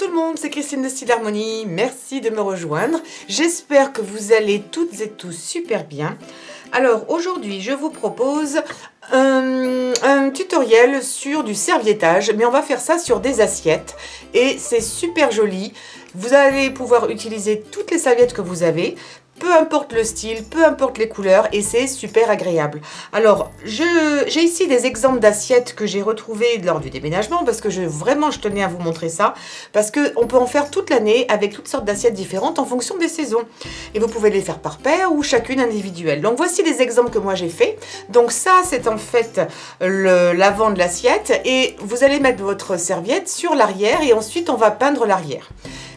tout le monde, c'est Christine de Style Harmonie, merci de me rejoindre. J'espère que vous allez toutes et tous super bien. Alors aujourd'hui je vous propose un tutoriel sur du serviettage, mais on va faire ça sur des assiettes et c'est super joli. Vous allez pouvoir utiliser toutes les serviettes que vous avez, peu importe le style, peu importe les couleurs, et c'est super agréable. Alors, j'ai ici des exemples d'assiettes que j'ai retrouvées lors du déménagement, parce que je tenais à vous montrer ça, parce qu'on peut en faire toute l'année avec toutes sortes d'assiettes différentes en fonction des saisons. Et vous pouvez les faire par paire ou chacune individuelle. Donc voici des exemples que moi j'ai fait. Donc ça, c'est en fait l'avant de l'assiette, et vous allez mettre votre serviette sur l'arrière, et ensuite on va peindre l'arrière.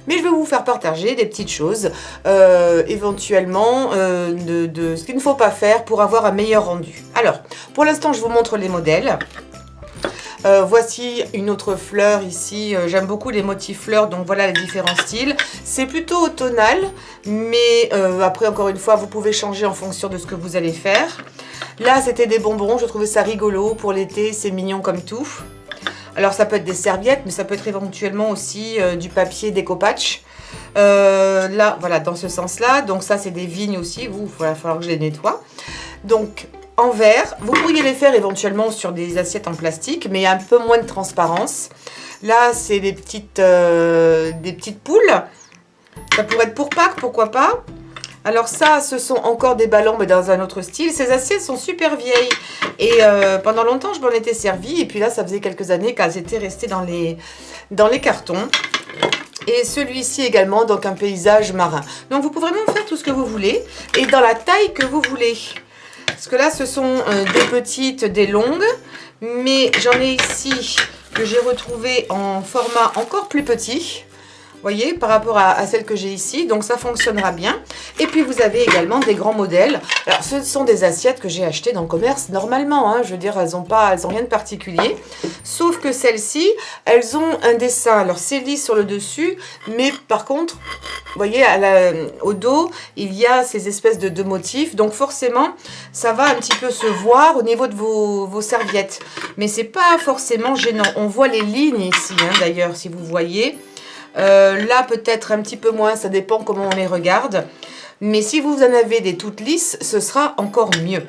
Mais je vais vous faire partager des petites choses, éventuellement, de ce qu'il ne faut pas faire pour avoir un meilleur rendu. Alors, pour l'instant, je vous montre les modèles. Voici une autre fleur ici, j'aime beaucoup les motifs fleurs, donc voilà les différents styles. C'est plutôt automnal, mais après encore une fois, vous pouvez changer en fonction de ce que vous allez faire. Là, c'était des bonbons, je trouvais ça rigolo pour l'été, c'est mignon comme tout. Alors ça peut être des serviettes, mais ça peut être éventuellement aussi du papier déco-patch. Là, voilà, dans ce sens-là. Donc ça, c'est des vignes aussi. Il va falloir que je les nettoie. Donc, en verre, vous pourriez les faire éventuellement sur des assiettes en plastique, mais un peu moins de transparence. Là, c'est des petites poules. Ça pourrait être pour Pâques, pourquoi pas. Alors ça, ce sont encore des ballons, mais dans un autre style. Ces assiettes sont super vieilles. Et pendant longtemps, je m'en étais servie. Et puis là, ça faisait quelques années qu'elles étaient restées dans les cartons. Et celui-ci également, donc un paysage marin. Donc vous pouvez vraiment faire tout ce que vous voulez. Et dans la taille que vous voulez. Parce que là, ce sont des petites, des longues. Mais j'en ai ici que j'ai retrouvé en format encore plus petit. Vous voyez, par rapport à celle que j'ai ici, donc ça fonctionnera bien. Et puis vous avez également des grands modèles. Alors ce sont des assiettes que j'ai achetées dans le commerce normalement, hein. Je veux dire, elles ont rien de particulier. Sauf que celles-ci, elles ont un dessin. Alors c'est lisse sur le dessus, mais par contre, vous voyez, au dos, il y a ces espèces de deux motifs. Donc forcément, ça va un petit peu se voir au niveau de vos serviettes. Mais c'est pas forcément gênant. On voit les lignes ici, hein, d'ailleurs, si vous voyez. Là peut-être un petit peu moins, ça dépend comment on les regarde, mais si vous en avez des toutes lisses, ce sera encore mieux.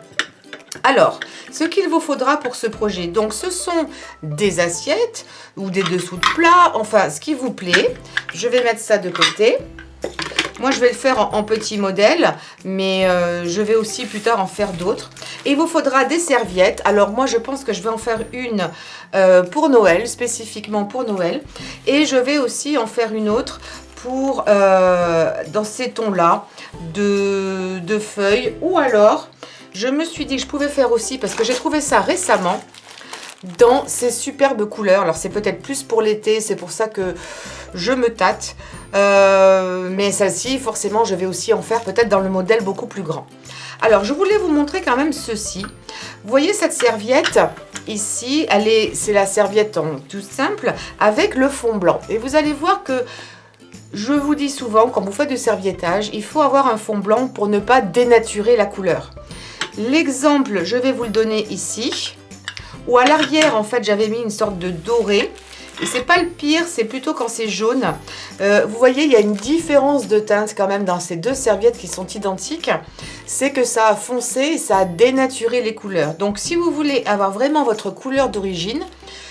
Alors, ce qu'il vous faudra pour ce projet, donc ce sont des assiettes ou des dessous de plat, enfin ce qui vous plaît. Je vais mettre ça de côté. Moi, je vais le faire en petit modèle, mais je vais aussi plus tard en faire d'autres. Et il vous faudra des serviettes. Alors moi, je pense que je vais en faire une pour Noël, spécifiquement pour Noël. Et je vais aussi en faire une autre pour dans ces tons-là de feuilles. Ou alors, je me suis dit que je pouvais faire aussi, parce que j'ai trouvé ça récemment, dans ces superbes couleurs. Alors c'est peut-être plus pour l'été, c'est pour ça que je me tâte. Mais celle-ci, forcément, je vais aussi en faire peut-être dans le modèle beaucoup plus grand. Alors, je voulais vous montrer quand même ceci. Vous voyez cette serviette ici, c'est la serviette en tout simple avec le fond blanc. Et vous allez voir que je vous dis souvent, quand vous faites du serviettage, il faut avoir un fond blanc pour ne pas dénaturer la couleur. L'exemple, je vais vous le donner ici. Ou à l'arrière, en fait, j'avais mis une sorte de doré. Et c'est pas le pire, c'est plutôt quand c'est jaune. Vous voyez, il y a une différence de teinte quand même dans ces deux serviettes qui sont identiques. C'est que ça a foncé et ça a dénaturé les couleurs. Donc, si vous voulez avoir vraiment votre couleur d'origine,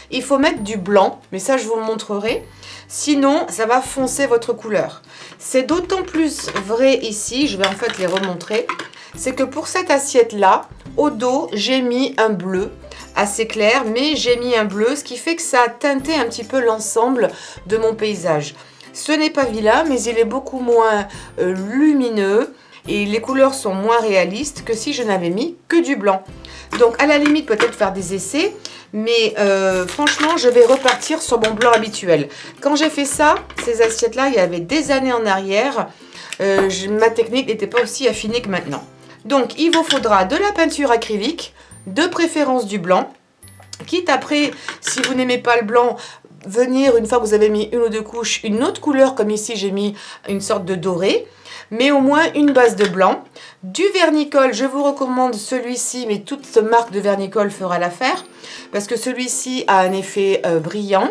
il faut mettre du blanc. Mais ça, je vous le montrerai. Sinon, ça va foncer votre couleur. C'est d'autant plus vrai ici, je vais en fait les remontrer. C'est que pour cette assiette-là, au dos, j'ai mis un bleu assez clair, mais j'ai mis un bleu, ce qui fait que ça a teinté un petit peu l'ensemble de mon paysage. Ce n'est pas vilain, mais il est beaucoup moins lumineux et les couleurs sont moins réalistes que si je n'avais mis que du blanc. Donc à la limite, peut-être faire des essais, mais franchement, je vais repartir sur mon blanc habituel. Quand j'ai fait ça, ces assiettes-là, il y avait des années en arrière, ma technique n'était pas aussi affinée que maintenant. Donc il vous faudra de la peinture acrylique, de préférence du blanc, quitte après, si vous n'aimez pas le blanc, venir une fois que vous avez mis une ou deux couches, une autre couleur, comme ici j'ai mis une sorte de doré. mais au moins une base de blanc. Du vernicole, je vous recommande celui-ci, mais toute marque de vernicole fera l'affaire, parce que celui-ci a un effet brillant,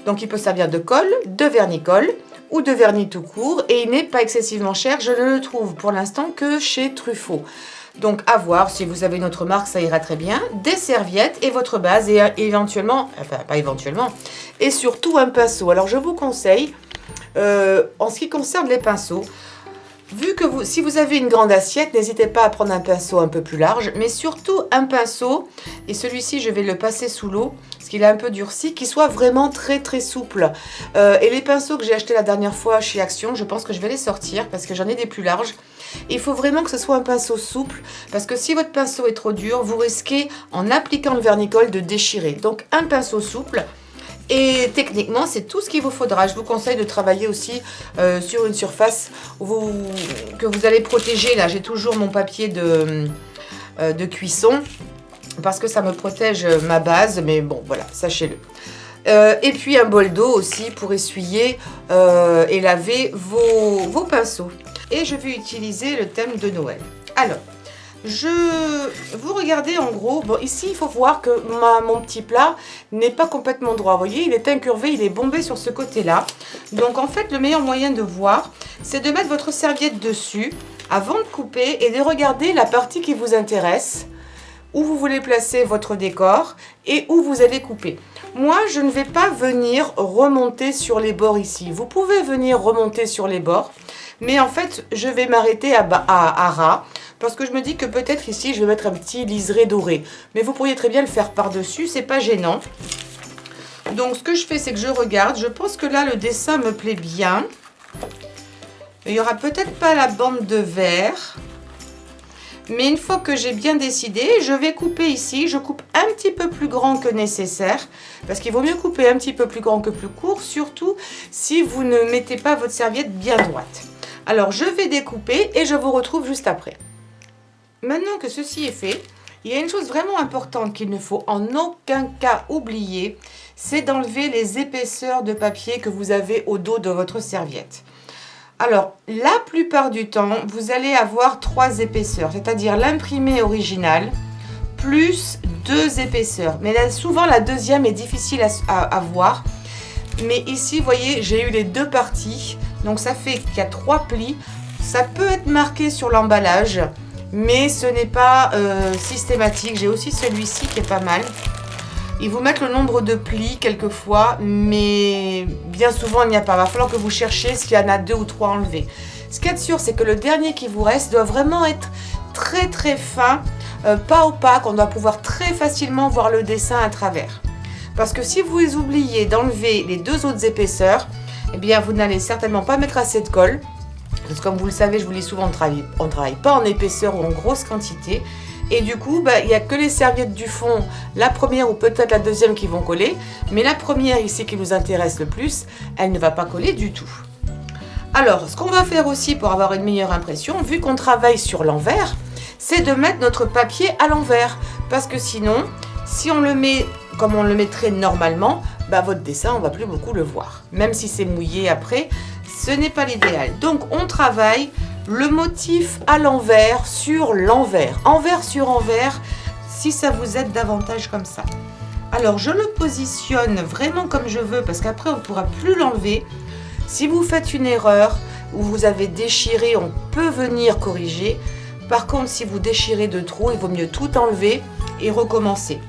donc il peut servir de colle, de vernicole, ou de vernis tout court, et il n'est pas excessivement cher. Je ne le trouve pour l'instant que chez Truffaut. Donc à voir, si vous avez une autre marque, ça ira très bien. Des serviettes et votre base, et éventuellement, enfin pas éventuellement, et surtout un pinceau. Alors je vous conseille, en ce qui concerne les pinceaux, vu que si vous avez une grande assiette, n'hésitez pas à prendre un pinceau un peu plus large, mais surtout un pinceau, et celui-ci je vais le passer sous l'eau, parce qu'il est un peu durci, qui soit vraiment très très souple. Et les pinceaux que j'ai achetés la dernière fois chez Action, je pense que je vais les sortir, parce que j'en ai des plus larges. Il faut vraiment que ce soit un pinceau souple, parce que si votre pinceau est trop dur, vous risquez, en appliquant le vernicole, de déchirer. Donc un pinceau souple. Et techniquement, c'est tout ce qu'il vous faudra. Je vous conseille de travailler aussi sur une surface que vous allez protéger. Là, j'ai toujours mon papier de cuisson parce que ça me protège ma base. Mais bon, voilà, sachez-le. Et puis un bol d'eau aussi pour essuyer et laver vos pinceaux. Et je vais utiliser le thème de Noël. Alors, vous regardez en gros, bon ici il faut voir que mon petit plat n'est pas complètement droit, vous voyez il est incurvé, il est bombé sur ce côté là. Donc en fait le meilleur moyen de voir, c'est de mettre votre serviette dessus avant de couper et de regarder la partie qui vous intéresse, où vous voulez placer votre décor et où vous allez couper. Moi je ne vais pas venir remonter sur les bords ici, vous pouvez venir remonter sur les bords, mais en fait je vais m'arrêter à ras. Parce que je me dis que peut-être ici, je vais mettre un petit liseré doré. Mais vous pourriez très bien le faire par-dessus, c'est pas gênant. Donc, ce que je fais, c'est que je regarde. Je pense que là, le dessin me plaît bien. Il n'y aura peut-être pas la bande de verre. Mais une fois que j'ai bien décidé, je vais couper ici. Je coupe un petit peu plus grand que nécessaire. Parce qu'il vaut mieux couper un petit peu plus grand que plus court. Surtout si vous ne mettez pas votre serviette bien droite. Alors, je vais découper et je vous retrouve juste après. Maintenant que ceci est fait, il y a une chose vraiment importante qu'il ne faut en aucun cas oublier, c'est d'enlever les épaisseurs de papier que vous avez au dos de votre serviette. Alors, la plupart du temps, vous allez avoir 3 épaisseurs, c'est-à-dire l'imprimé original, plus 2 épaisseurs. Mais là, souvent, la deuxième est difficile à voir. Mais ici, vous voyez, j'ai eu les 2 parties, donc ça fait qu'il y a 3 plis. Ça peut être marqué sur l'emballage, mais ce n'est pas systématique. J'ai aussi celui-ci qui est pas mal. Ils vous mettent le nombre de plis quelquefois, mais bien souvent il n'y a pas. Il va falloir que vous cherchiez s'il y en a 2 ou 3 enlevés. Ce qu'il y a de sûr, c'est que le dernier qui vous reste doit vraiment être très très fin, pas opaque. On doit pouvoir très facilement voir le dessin à travers. Parce que si vous oubliez d'enlever les 2 autres épaisseurs, eh bien vous n'allez certainement pas mettre assez de colle. Parce que comme vous le savez, je vous le dis souvent, on ne travaille pas en épaisseur ou en grosse quantité. Et du coup, il n'y a que les serviettes du fond, la première ou peut-être la deuxième qui vont coller. Mais la première ici qui nous intéresse le plus, elle ne va pas coller du tout. Alors, ce qu'on va faire aussi pour avoir une meilleure impression, vu qu'on travaille sur l'envers, c'est de mettre notre papier à l'envers. Parce que sinon, si on le met comme on le mettrait normalement, votre dessin, on ne va plus beaucoup le voir. Même si c'est mouillé après, ce n'est pas l'idéal. Donc, on travaille le motif à l'envers sur l'envers. Envers sur envers, si ça vous aide davantage comme ça. Alors, je le positionne vraiment comme je veux, parce qu'après, on ne pourra plus l'enlever. Si vous faites une erreur ou vous avez déchiré, on peut venir corriger. Par contre, si vous déchirez de trop, il vaut mieux tout enlever et recommencer.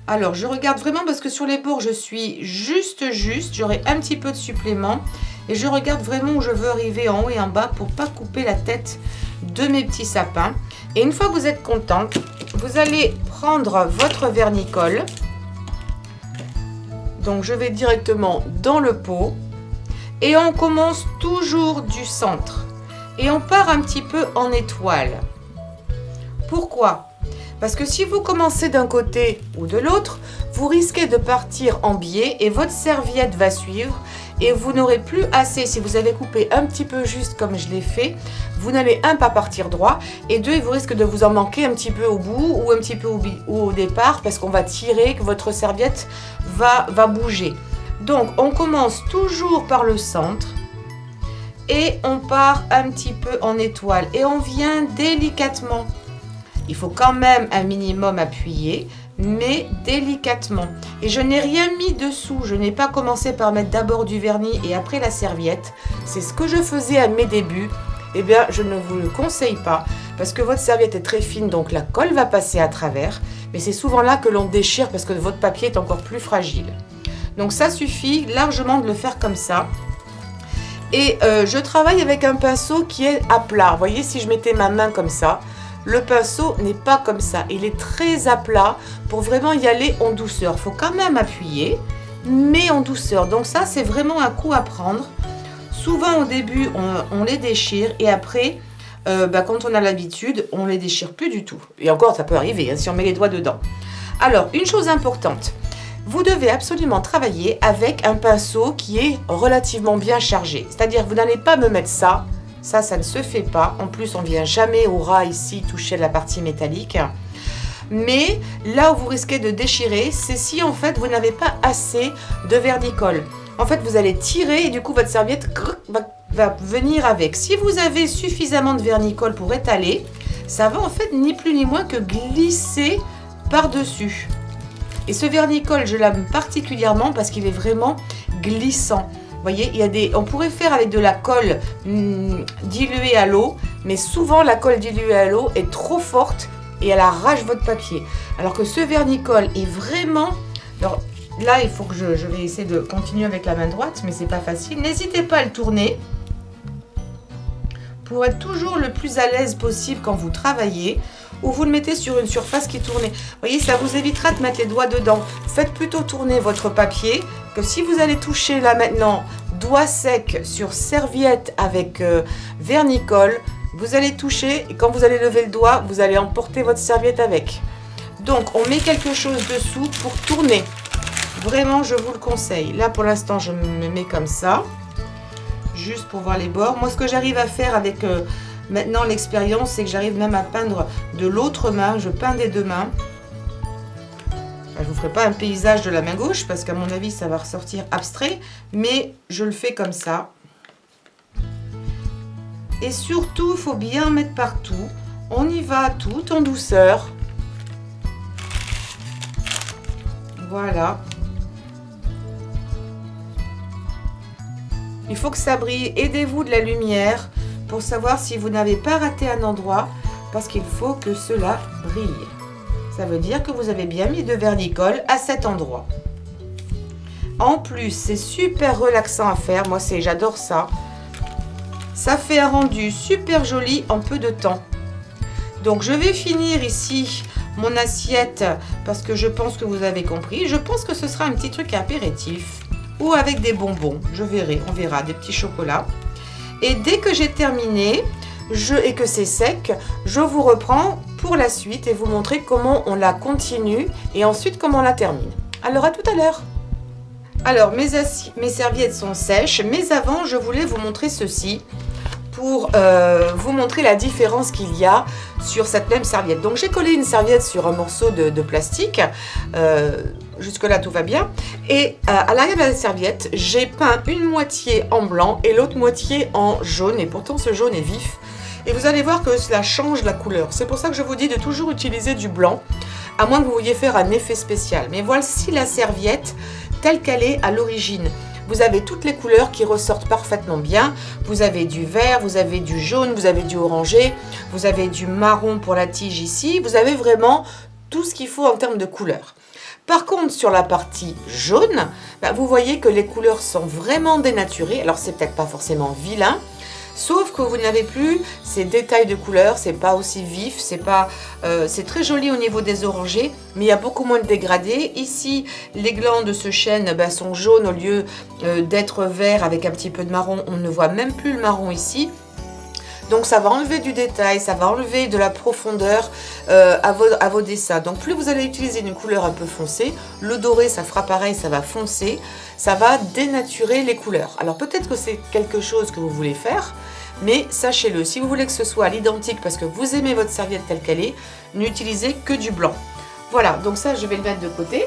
Alors, je regarde vraiment parce que sur les bords, je suis juste. J'aurai un petit peu de supplément. Et je regarde vraiment où je veux arriver en haut et en bas pour ne pas couper la tête de mes petits sapins. Et une fois que vous êtes contente, vous allez prendre votre vernicole. Donc, je vais directement dans le pot. Et on commence toujours du centre. Et on part un petit peu en étoile. Pourquoi ? Parce que si vous commencez d'un côté ou de l'autre, vous risquez de partir en biais et votre serviette va suivre et vous n'aurez plus assez. Si vous avez coupé un petit peu juste comme je l'ai fait, vous n'allez pas partir droit et 2, il vous risque de vous en manquer un petit peu au bout ou un petit peu au départ parce qu'on va tirer, que votre serviette va bouger. Donc on commence toujours par le centre et on part un petit peu en étoile et on vient délicatement. Il faut quand même un minimum appuyer, mais délicatement. Et je n'ai rien mis dessous, je n'ai pas commencé par mettre d'abord du vernis et après la serviette. C'est ce que je faisais à mes débuts. Eh bien, je ne vous le conseille pas parce que votre serviette est très fine, donc la colle va passer à travers. Mais c'est souvent là que l'on déchire parce que votre papier est encore plus fragile. Donc ça suffit largement de le faire comme ça. Et je travaille avec un pinceau qui est à plat. Vous voyez, si je mettais ma main comme ça, le pinceau n'est pas comme ça. Il est très à plat pour vraiment y aller en douceur. Il faut quand même appuyer, mais en douceur. Donc ça, c'est vraiment un coup à prendre. Souvent au début, on les déchire et après, quand on a l'habitude, on les déchire plus du tout. Et encore, ça peut arriver hein, si on met les doigts dedans. Alors, une chose importante, vous devez absolument travailler avec un pinceau qui est relativement bien chargé. C'est-à-dire, vous n'allez pas me mettre ça. Ça ne se fait pas. En plus, on ne vient jamais au ras ici toucher la partie métallique. Mais là où vous risquez de déchirer, c'est si en fait vous n'avez pas assez de vernis-colle. En fait, vous allez tirer et du coup, votre serviette va venir avec. Si vous avez suffisamment de vernis-colle pour étaler, ça va en fait ni plus ni moins que glisser par-dessus. Et ce vernis-colle, je l'aime particulièrement parce qu'il est vraiment glissant. Vous voyez, on pourrait faire avec de la colle diluée à l'eau, mais souvent la colle diluée à l'eau est trop forte et elle arrache votre papier. Alors que ce vernis-colle est vraiment... Alors, là, il faut que je vais essayer de continuer avec la main droite, mais c'est pas facile. N'hésitez pas à le tourner pour être toujours le plus à l'aise possible quand vous travaillez ou vous le mettez sur une surface qui tourne. Vous voyez, ça vous évitera de mettre les doigts dedans. Faites plutôt tourner votre papier que si vous allez toucher là maintenant, doigt sec sur serviette avec vernis-colle, vous allez toucher et quand vous allez lever le doigt, vous allez emporter votre serviette avec. Donc, on met quelque chose dessous pour tourner. Vraiment, je vous le conseille. Là, pour l'instant, je me mets comme ça, juste pour voir les bords. Moi, ce que j'arrive à faire avec maintenant l'expérience, c'est que j'arrive même à peindre de l'autre main. Je peins des deux mains. Je ne vous ferai pas un paysage de la main gauche, parce qu'à mon avis, ça va ressortir abstrait. Mais je le fais comme ça. Et surtout, il faut bien mettre partout. On y va tout en douceur. Voilà. Il faut que ça brille. Aidez-vous de la lumière pour savoir si vous n'avez pas raté un endroit, parce qu'il faut que cela brille. Ça veut dire que vous avez bien mis de vernis-colle à cet endroit. En plus, c'est super relaxant à faire. Moi, j'adore ça. Ça fait un rendu super joli en peu de temps. Donc, je vais finir ici mon assiette parce que je pense que vous avez compris. Je pense que ce sera un petit truc apéritif ou avec des bonbons. Je verrai, on verra, des petits chocolats. Et dès que j'ai terminé et que c'est sec, je vous reprends pour la suite et vous montrer comment on la continue et ensuite comment on la termine. Alors, à tout à l'heure. Alors, mes serviettes sont sèches, mais avant, je voulais vous montrer ceci pour vous montrer la différence qu'il y a sur cette même serviette. Donc, j'ai collé une serviette sur un morceau de plastique. Jusque-là, tout va bien. Et à l'arrière de la serviette, j'ai peint une moitié en blanc et l'autre moitié en jaune. Et pourtant, ce jaune est vif. Et vous allez voir que cela change la couleur. C'est pour ça que je vous dis de toujours utiliser du blanc, à moins que vous vouliez faire un effet spécial. Mais voici la serviette telle qu'elle est à l'origine. Vous avez toutes les couleurs qui ressortent parfaitement bien. Vous avez du vert, vous avez du jaune, vous avez du orangé, vous avez du marron pour la tige ici. Vous avez vraiment tout ce qu'il faut en termes de couleurs. Par contre, sur la partie jaune, vous voyez que les couleurs sont vraiment dénaturées. Alors, c'est peut-être pas forcément vilain, sauf que vous n'avez plus ces détails de couleurs, c'est pas aussi vif, c'est très joli au niveau des orangés, mais il y a beaucoup moins de dégradés. Ici, les glands de ce chêne sont jaunes au lieu d'être verts avec un petit peu de marron. On ne voit même plus le marron ici. Donc ça va enlever du détail, ça va enlever de la profondeur à vos dessins. Donc plus vous allez utiliser une couleur un peu foncée, le doré ça fera pareil, ça va foncer, ça va dénaturer les couleurs. Alors peut-être que c'est quelque chose que vous voulez faire, mais sachez-le, si vous voulez que ce soit à l'identique parce que vous aimez votre serviette telle qu'elle est, n'utilisez que du blanc. Voilà, donc ça je vais le mettre de côté.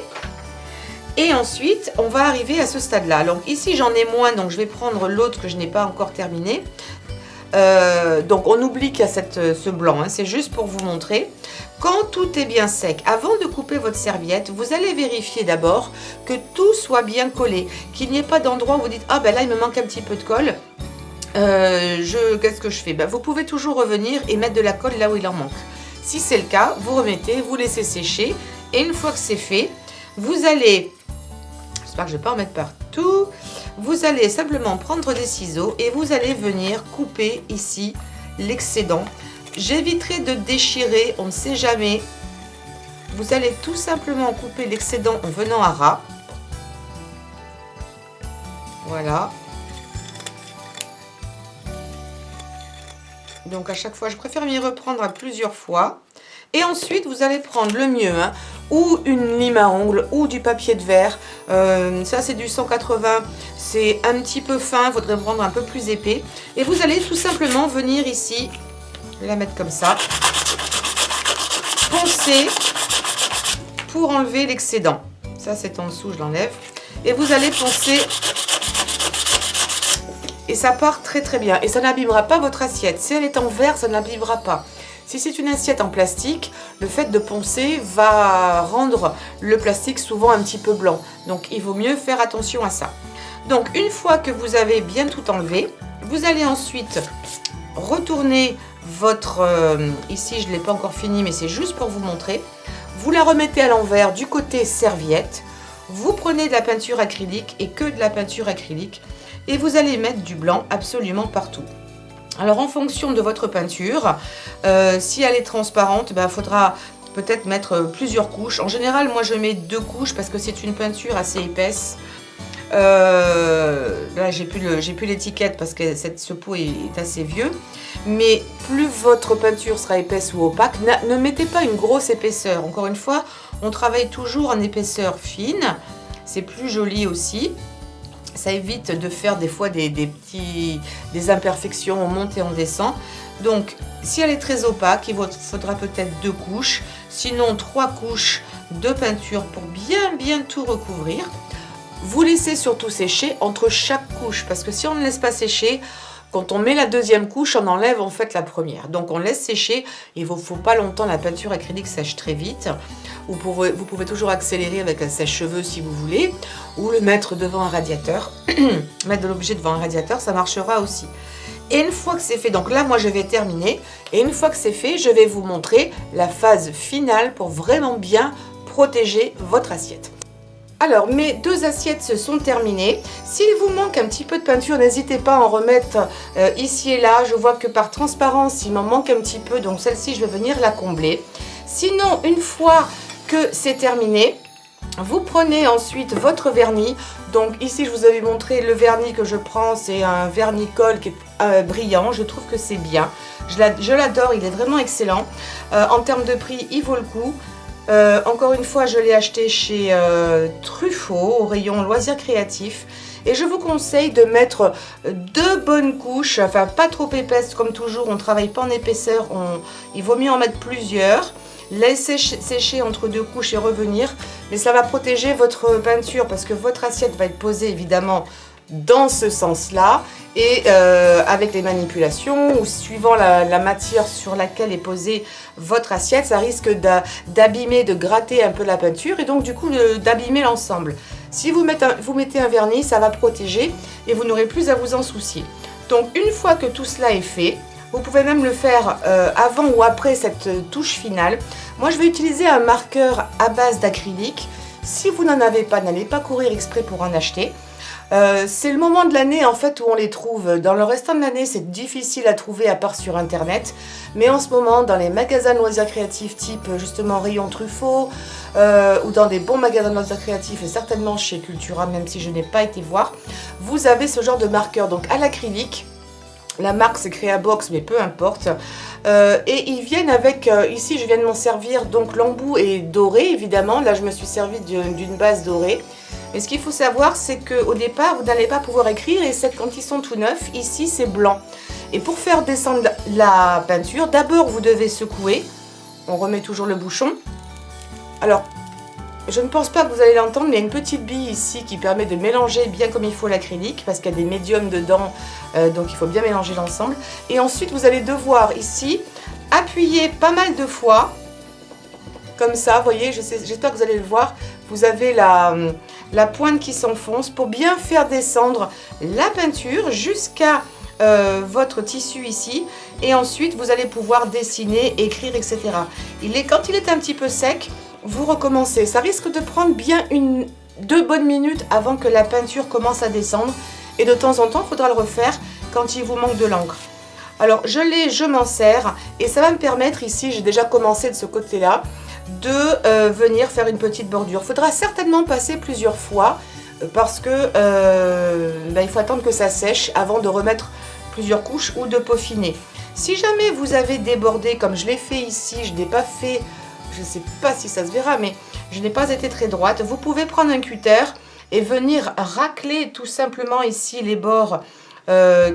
Et ensuite, on va arriver à ce stade-là. Donc ici, j'en ai moins, donc je vais prendre l'autre que je n'ai pas encore terminé. Donc on oublie qu'il y a ce blanc, hein, c'est juste pour vous montrer. Quand tout est bien sec, avant de couper votre serviette, vous allez vérifier d'abord que tout soit bien collé, qu'il n'y ait pas d'endroit où vous dites « Ah ben là, il me manque un petit peu de colle, qu'est-ce que je fais ?» Ben, vous pouvez toujours revenir et mettre de la colle là où il en manque. Si c'est le cas, vous remettez, vous laissez sécher et une fois que c'est fait, vous allez... J'espère que je ne vais pas en mettre partout. Vous allez simplement prendre des ciseaux et vous allez venir couper ici l'excédent. J'éviterai de déchirer, on ne sait jamais. Vous allez tout simplement couper l'excédent en venant à ras. Voilà. Donc à chaque fois, je préfère m'y reprendre à plusieurs fois. Et ensuite, vous allez prendre le mieux, hein, ou une lime à ongles, ou du papier de verre. Ça, c'est du 180. C'est un petit peu fin, il faudrait prendre un peu plus épais. Et vous allez tout simplement venir ici, je vais la mettre comme ça, poncer pour enlever l'excédent. Ça, c'est en dessous, je l'enlève. Et vous allez poncer. Et ça part très très bien. Et ça n'abîmera pas votre assiette. Si elle est en verre, ça ne l'abîmera pas. Si c'est une assiette en plastique, le fait de poncer va rendre le plastique souvent un petit peu blanc. Donc il vaut mieux faire attention à ça. Donc une fois que vous avez bien tout enlevé, vous allez ensuite retourner votre... ici je ne l'ai pas encore fini mais c'est juste pour vous montrer. Vous la remettez à l'envers du côté serviette. Vous prenez de la peinture acrylique et que de la peinture acrylique. Et vous allez mettre du blanc absolument partout. Alors en fonction de votre peinture, si elle est transparente, il faudra peut-être mettre plusieurs couches. En général, moi je mets 2 couches parce que c'est une peinture assez épaisse. Là j'ai plus l'étiquette parce que ce pot est assez vieux. Mais plus votre peinture sera épaisse ou opaque, ne mettez pas une grosse épaisseur. Encore une fois, on travaille toujours en épaisseur fine. C'est plus joli aussi. Ça évite de faire des fois des imperfections, on monte et on descend. Donc, si elle est très opaque, il vous faudra peut-être 2 couches, sinon 3 couches de peinture pour bien tout recouvrir. Vous laissez surtout sécher entre chaque couche, parce que si on ne laisse pas sécher, quand on met la deuxième couche, on enlève en fait la première. Donc on laisse sécher, il ne vous faut pas longtemps, la peinture acrylique sèche très vite. Vous pouvez toujours accélérer avec un sèche-cheveux si vous voulez, ou le mettre devant un radiateur. Mettre de l'objet devant un radiateur, ça marchera aussi. Et une fois que c'est fait, donc là moi je vais terminer, et une fois que c'est fait, je vais vous montrer la phase finale pour vraiment bien protéger votre assiette. Alors, mes 2 assiettes se sont terminées. S'il vous manque un petit peu de peinture, n'hésitez pas à en remettre ici et là. Je vois que par transparence, il m'en manque un petit peu, donc celle-ci, je vais venir la combler. Sinon, une fois que c'est terminé, vous prenez ensuite votre vernis. Donc ici, je vous avais montré le vernis que je prends. C'est un vernis-colle qui est brillant. Je trouve que c'est bien. Je l'adore, il est vraiment excellent. En termes de prix, il vaut le coup. Encore une fois, je l'ai acheté chez Truffaut, au rayon loisirs créatifs. Et je vous conseille de mettre 2 bonnes couches, enfin pas trop épaisses comme toujours, on ne travaille pas en épaisseur, il vaut mieux en mettre plusieurs. Laissez sécher entre 2 couches et revenir, mais ça va protéger votre peinture parce que votre assiette va être posée évidemment dans ce sens-là et avec les manipulations ou suivant la matière sur laquelle est posée votre assiette, ça risque d'abîmer, de gratter un peu la peinture et donc du coup d'abîmer l'ensemble. Si vous mettez un vernis, ça va protéger et vous n'aurez plus à vous en soucier. Donc une fois que tout cela est fait, vous pouvez même le faire avant ou après cette touche finale. Moi je vais utiliser un marqueur à base d'acrylique. Si vous n'en avez pas, n'allez pas courir exprès pour en acheter. C'est le moment de l'année en fait où on les trouve. Dans le restant de l'année, c'est difficile à trouver à part sur internet. Mais en ce moment, dans les magasins de loisirs créatifs type justement Rayon Truffaut ou dans des bons magasins de loisirs créatifs et certainement chez Cultura, même si je n'ai pas été voir, vous avez ce genre de marqueur donc à l'acrylique. La marque c'est Creabox, mais peu importe. Et ils viennent avec, ici je viens de m'en servir, donc l'embout est doré évidemment. Là je me suis servi d'une base dorée. Mais ce qu'il faut savoir c'est qu'au départ vous n'allez pas pouvoir écrire et quand ils sont tout neufs, ici c'est blanc. Et pour faire descendre la peinture, d'abord vous devez secouer. On remet toujours le bouchon. Alors je ne pense pas que vous allez l'entendre, mais il y a une petite bille ici qui permet de mélanger bien comme il faut l'acrylique, parce qu'il y a des médiums dedans, donc il faut bien mélanger l'ensemble. Et ensuite, vous allez devoir ici appuyer pas mal de fois, comme ça, vous voyez, j'espère que vous allez le voir. Vous avez la pointe qui s'enfonce pour bien faire descendre la peinture jusqu'à votre tissu ici. Et ensuite, vous allez pouvoir dessiner, écrire, etc. Quand il est un petit peu sec, vous recommencez. Ça risque de prendre bien 2 bonnes minutes avant que la peinture commence à descendre. Et de temps en temps, il faudra le refaire quand il vous manque de l'encre. Alors, je m'en sers et ça va me permettre ici, j'ai déjà commencé de ce côté-là, de venir faire une petite bordure. Il faudra certainement passer plusieurs fois parce que il faut attendre que ça sèche avant de remettre plusieurs couches ou de peaufiner. Si jamais vous avez débordé comme je l'ai fait ici, je n'ai pas fait, je ne sais pas si ça se verra, mais je n'ai pas été très droite, vous pouvez prendre un cutter et venir racler tout simplement ici les bords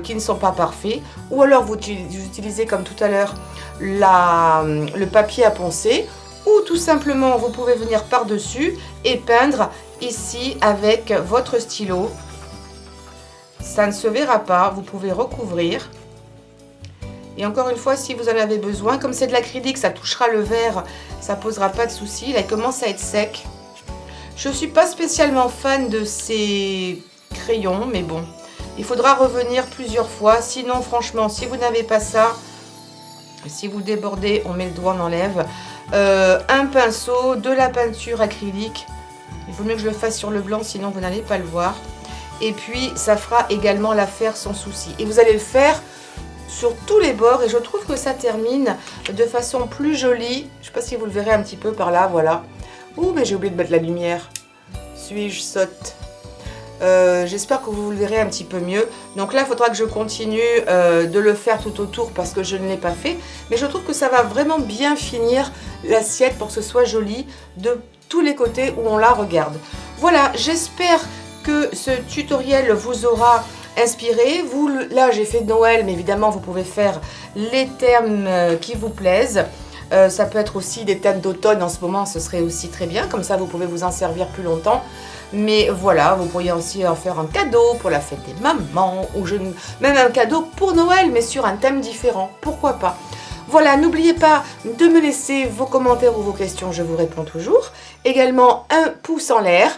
qui ne sont pas parfaits, ou alors vous utilisez comme tout à l'heure le papier à poncer, ou tout simplement vous pouvez venir par-dessus et peindre ici avec votre stylo. Ça ne se verra pas, vous pouvez recouvrir. Et encore une fois, si vous en avez besoin, comme c'est de l'acrylique, ça touchera le verre, ça posera pas de souci. Là, il commence à être sec. Je ne suis pas spécialement fan de ces crayons, mais bon, il faudra revenir plusieurs fois. Sinon, franchement, si vous n'avez pas ça, si vous débordez, on met le doigt, on enlève. Un pinceau, de la peinture acrylique. Il vaut mieux que je le fasse sur le blanc, sinon vous n'allez pas le voir. Et puis, ça fera également l'affaire sans souci. Et vous allez le faire sur tous les bords et je trouve que ça termine de façon plus jolie. Je ne sais pas si vous le verrez un petit peu par là, voilà. Ouh, mais j'ai oublié de mettre la lumière. Suis-je sotte? J'espère que vous le verrez un petit peu mieux. Donc là, il faudra que je continue de le faire tout autour parce que je ne l'ai pas fait. Mais je trouve que ça va vraiment bien finir l'assiette pour que ce soit joli de tous les côtés où on la regarde. Voilà, j'espère que ce tutoriel vous aura inspiré. Là, j'ai fait Noël, mais évidemment, vous pouvez faire les thèmes qui vous plaisent. Ça peut être aussi des thèmes d'automne en ce moment, ce serait aussi très bien. Comme ça, vous pouvez vous en servir plus longtemps. Mais voilà, vous pourriez aussi en faire un cadeau pour la fête des mamans ou même un cadeau pour Noël, mais sur un thème différent. Pourquoi pas? Voilà, n'oubliez pas de me laisser vos commentaires ou vos questions, je vous réponds toujours. Également, un pouce en l'air,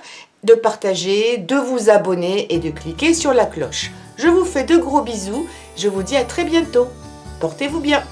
de partager, de vous abonner et de cliquer sur la cloche. Je vous fais de gros bisous, je vous dis à très bientôt. Portez-vous bien.